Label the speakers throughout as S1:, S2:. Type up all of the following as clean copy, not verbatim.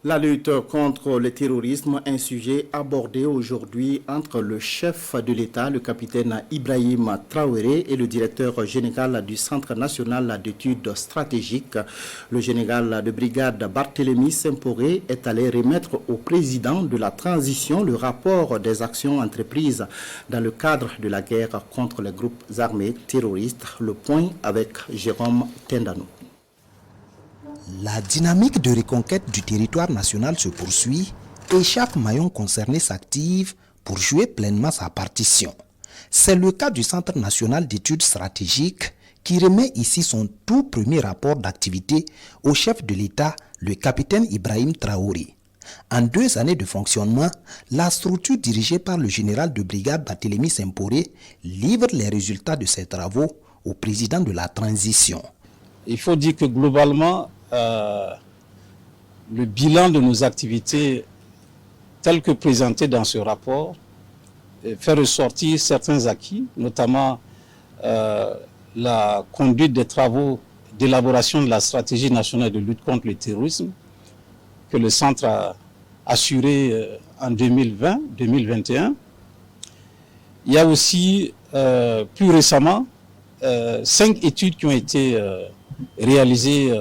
S1: La lutte contre le terrorisme, un sujet abordé aujourd'hui entre le chef de l'État, le capitaine Ibrahim Traoré, et le directeur général du Centre national d'études stratégiques. Le général de brigade Barthélemy Semporé est allé remettre au président de la transition le rapport des actions entreprises dans le cadre de la guerre contre les groupes armés terroristes. Le point avec Jérôme Tendano.
S2: La dynamique de reconquête du territoire national se poursuit et chaque maillon concerné s'active pour jouer pleinement sa partition. C'est le cas du Centre national d'études stratégiques qui remet ici son tout premier rapport d'activité au chef de l'État, le capitaine Ibrahim Traoré. En 2 années de fonctionnement, la structure dirigée par le général de brigade Barthélemy Semporé livre les résultats de ses travaux au président de la transition.
S3: Il faut dire que globalement, le bilan de nos activités tel que présenté dans ce rapport fait ressortir certains acquis, notamment la conduite des travaux d'élaboration de la stratégie nationale de lutte contre le terrorisme que le centre a assuré en 2020-2021. Il y a aussi plus récemment 5 études qui ont été réalisées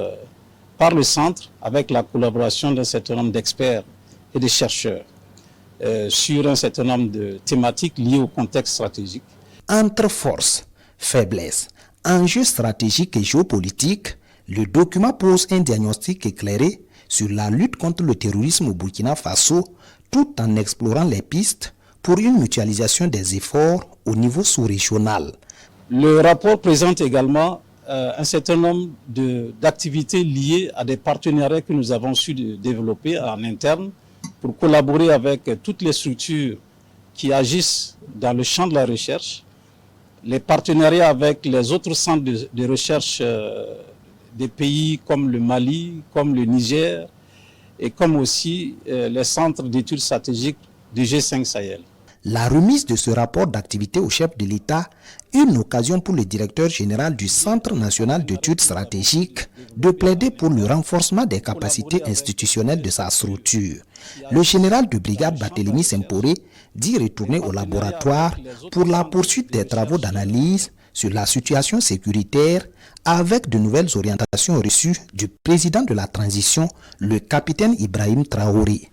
S3: par le centre avec la collaboration d'un certain nombre d'experts et de chercheurs sur un certain nombre de thématiques liées au contexte stratégique.
S2: Entre forces, faiblesses, enjeux stratégiques et géopolitiques, le document pose un diagnostic éclairé sur la lutte contre le terrorisme au Burkina Faso, tout en explorant les pistes pour une mutualisation des efforts au niveau sous-régional.
S3: Le rapport présente également un certain nombre d'activités liées à des partenariats que nous avons su développer en interne pour collaborer avec toutes les structures qui agissent dans le champ de la recherche, les partenariats avec les autres centres de recherche des pays comme le Mali, comme le Niger et comme aussi les centres d'études stratégiques du G5 Sahel.
S2: La remise de ce rapport d'activité au chef de l'État est une occasion pour le directeur général du Centre national d'études stratégiques de plaider pour le renforcement des capacités institutionnelles de sa structure. Le général de brigade Barthélemy Semporé dit retourner au laboratoire pour la poursuite des travaux d'analyse sur la situation sécuritaire avec de nouvelles orientations reçues du président de la transition, le capitaine Ibrahim Traoré.